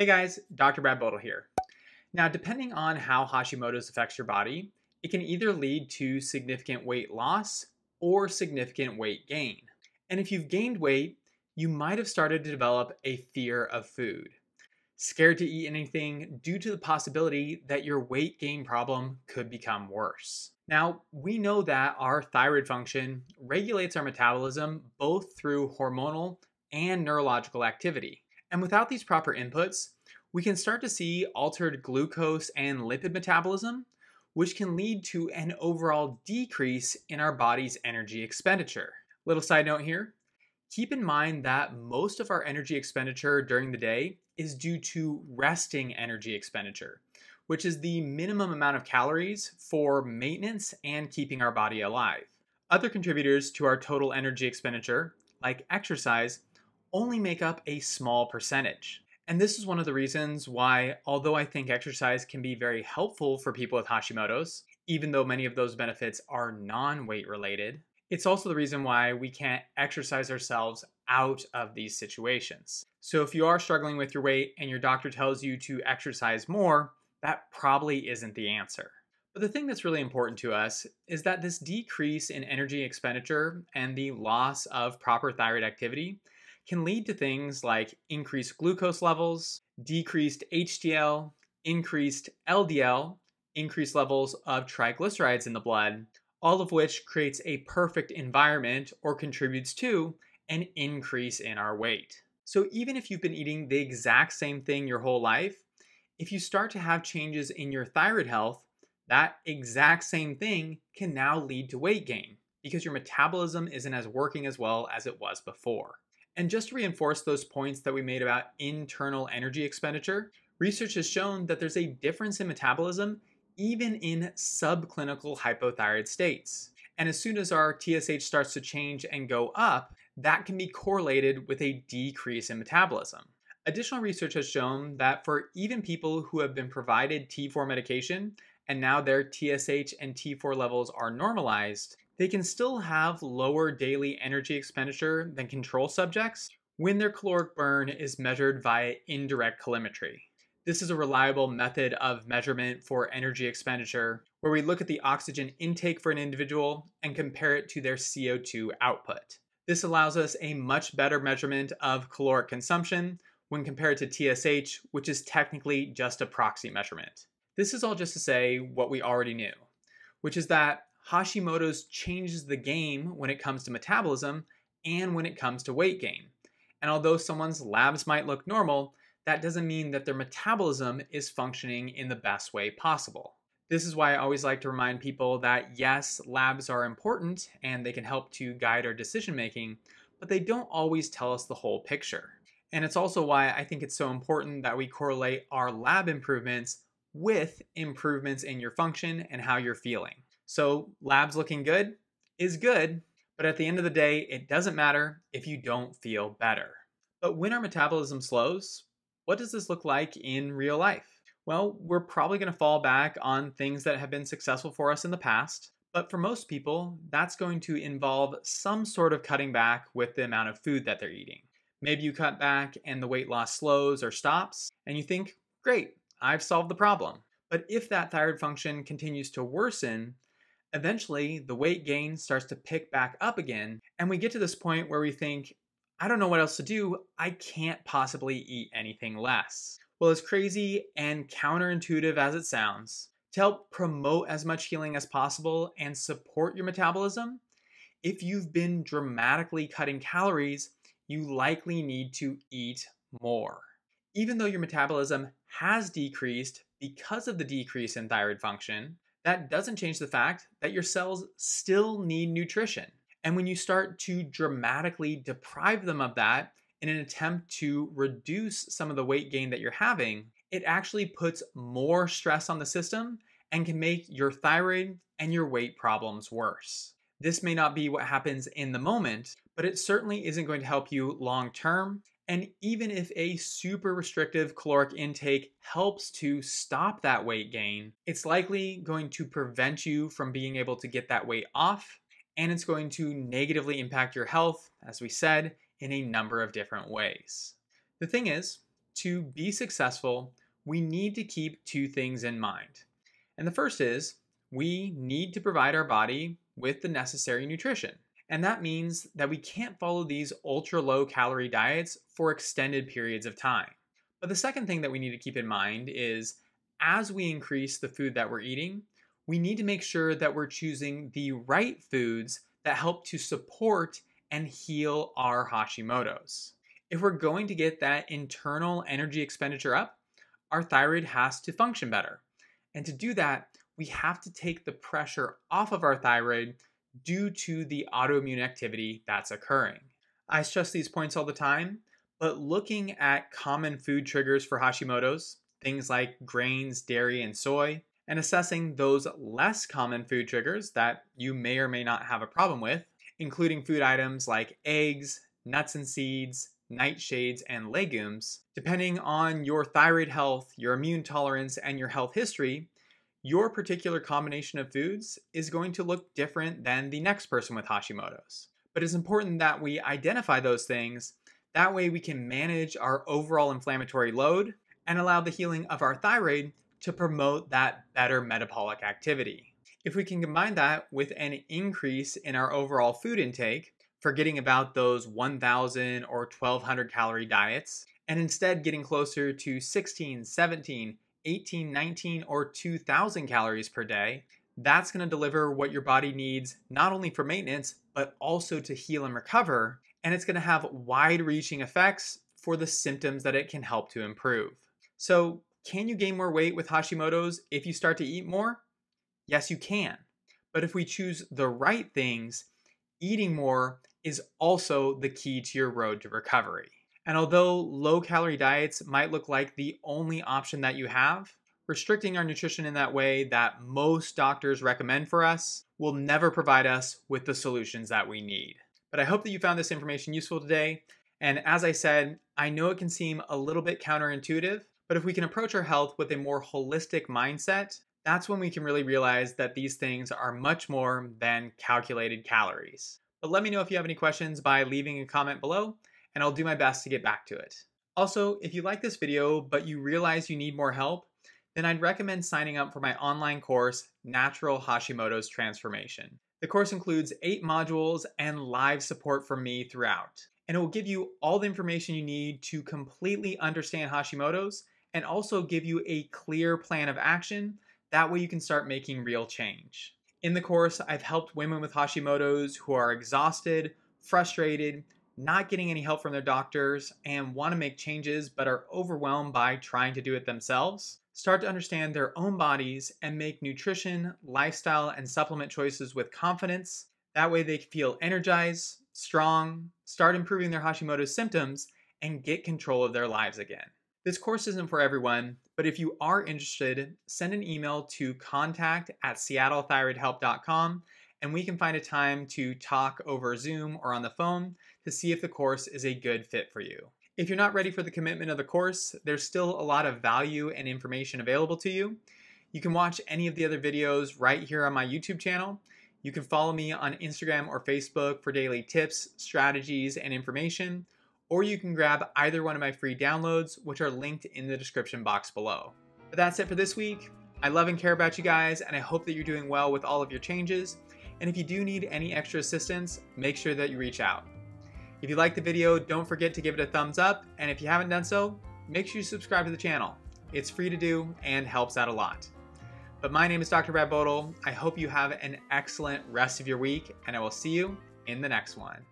Hey guys, Dr. Bodle here. Now, depending on how Hashimoto's affects your body, it can either lead to significant weight loss or significant weight gain. And if you've gained weight, you might have started to develop a fear of food, scared to eat anything due to the possibility that your weight gain problem could become worse. Now, we know that our thyroid function regulates our metabolism both through hormonal and neurological activity. And without these proper inputs, we can start to see altered glucose and lipid metabolism, which can lead to an overall decrease in our body's energy expenditure. Little side note here, keep in mind that most of our energy expenditure during the day is due to resting energy expenditure, which is the minimum amount of calories for maintenance and keeping our body alive. Other contributors to our total energy expenditure, like exercise, only make up a small percentage. And this is one of the reasons why, although I think exercise can be very helpful for people with Hashimoto's, even though many of those benefits are non-weight related, it's also the reason why we can't exercise ourselves out of these situations. So if you are struggling with your weight and your doctor tells you to exercise more, that probably isn't the answer. But the thing that's really important to us is that this decrease in energy expenditure and the loss of proper thyroid activity can lead to things like increased glucose levels, decreased HDL, increased LDL, increased levels of triglycerides in the blood, all of which creates a perfect environment or contributes to an increase in our weight. So even if you've been eating the exact same thing your whole life, if you start to have changes in your thyroid health, that exact same thing can now lead to weight gain because your metabolism isn't as working as well as it was before. And just to reinforce those points that we made about internal energy expenditure, research has shown that there's a difference in metabolism even in subclinical hypothyroid states. And as soon as our TSH starts to change and go up, that can be correlated with a decrease in metabolism. Additional research has shown that for even people who have been provided T4 medication and now their TSH and T4 levels are normalized, they can still have lower daily energy expenditure than control subjects when their caloric burn is measured via indirect calorimetry. This is a reliable method of measurement for energy expenditure where we look at the oxygen intake for an individual and compare it to their CO2 output. This allows us a much better measurement of caloric consumption when compared to TSH, which is technically just a proxy measurement. This is all just to say what we already knew, which is that Hashimoto's changes the game when it comes to metabolism and when it comes to weight gain. And although someone's labs might look normal, that doesn't mean that their metabolism is functioning in the best way possible. This is why I always like to remind people that yes, labs are important and they can help to guide our decision making, but they don't always tell us the whole picture. And it's also why I think it's so important that we correlate our lab improvements with improvements in your function and how you're feeling. So labs looking good is good, but at the end of the day, it doesn't matter if you don't feel better. But when our metabolism slows, what does this look like in real life? Well, we're probably going to fall back on things that have been successful for us in the past, but for most people, that's going to involve some sort of cutting back with the amount of food that they're eating. Maybe you cut back and the weight loss slows or stops, and you think, great, I've solved the problem. But if that thyroid function continues to worsen, eventually, the weight gain starts to pick back up again, and we get to this point where we think, I don't know what else to do, I can't possibly eat anything less. Well, as crazy and counterintuitive as it sounds, to help promote as much healing as possible and support your metabolism, if you've been dramatically cutting calories, you likely need to eat more. Even though your metabolism has decreased because of the decrease in thyroid function, that doesn't change the fact that your cells still need nutrition. And when you start to dramatically deprive them of that in an attempt to reduce some of the weight gain that you're having, it actually puts more stress on the system and can make your thyroid and your weight problems worse. This may not be what happens in the moment, but it certainly isn't going to help you long term. And even if a super restrictive caloric intake helps to stop that weight gain, it's likely going to prevent you from being able to get that weight off, and it's going to negatively impact your health, as we said, in a number of different ways. The thing is, to be successful, we need to keep two things in mind. And the first is we need to provide our body with the necessary nutrition. And that means that we can't follow these ultra low calorie diets for extended periods of time. But the second thing that we need to keep in mind is as we increase the food that we're eating, we need to make sure that we're choosing the right foods that help to support and heal our Hashimoto's. If we're going to get that internal energy expenditure up, our thyroid has to function better. And to do that, we have to take the pressure off of our thyroid due to the autoimmune activity that's occurring. I stress these points all the time, but looking at common food triggers for Hashimoto's, things like grains, dairy, and soy, and assessing those less common food triggers that you may or may not have a problem with, including food items like eggs, nuts and seeds, nightshades, and legumes, depending on your thyroid health, your immune tolerance, and your health history, your particular combination of foods is going to look different than the next person with Hashimoto's. But it's important that we identify those things. That way we can manage our overall inflammatory load and allow the healing of our thyroid to promote that better metabolic activity. If we can combine that with an increase in our overall food intake, forgetting about those 1,000 or 1,200 calorie diets, and instead getting closer to 16, 17, 18, 19, or 2,000 calories per day, that's going to deliver what your body needs not only for maintenance, but also to heal and recover. And it's going to have wide-reaching effects for the symptoms that it can help to improve. So, can you gain more weight with Hashimoto's if you start to eat more? Yes, you can. But if we choose the right things, eating more is also the key to your road to recovery. And although low-calorie diets might look like the only option that you have, restricting our nutrition in that way that most doctors recommend for us will never provide us with the solutions that we need. But I hope that you found this information useful today. And as I said, I know it can seem a little bit counterintuitive, but if we can approach our health with a more holistic mindset, that's when we can really realize that these things are much more than calculated calories. But let me know if you have any questions by leaving a comment below, and I'll do my best to get back to it. Also, if you like this video, but you realize you need more help, then I'd recommend signing up for my online course, Natural Hashimoto's Transformation. The course includes 8 modules and live support from me throughout. And it will give you all the information you need to completely understand Hashimoto's and also give you a clear plan of action. That way you can start making real change. In the course, I've helped women with Hashimoto's who are exhausted, frustrated, not getting any help from their doctors, and want to make changes but are overwhelmed by trying to do it themselves, start to understand their own bodies and make nutrition, lifestyle, and supplement choices with confidence. That way they feel energized, strong, start improving their Hashimoto's symptoms, and get control of their lives again. This course isn't for everyone, but if you are interested, send an email to contact@seattlethyroidhelp.com and we can find a time to talk over Zoom or on the phone to see if the course is a good fit for you. If you're not ready for the commitment of the course, there's still a lot of value and information available to you. You can watch any of the other videos right here on my YouTube channel. You can follow me on Instagram or Facebook for daily tips, strategies, and information, or you can grab either one of my free downloads, which are linked in the description box below. But that's it for this week. I love and care about you guys, and I hope that you're doing well with all of your changes. And if you do need any extra assistance, make sure that you reach out. If you liked the video, don't forget to give it a thumbs up, and if you haven't done so, make sure you subscribe to the channel. It's free to do and helps out a lot. But my name is Dr. Bodle. I hope you have an excellent rest of your week, and I will see you in the next one.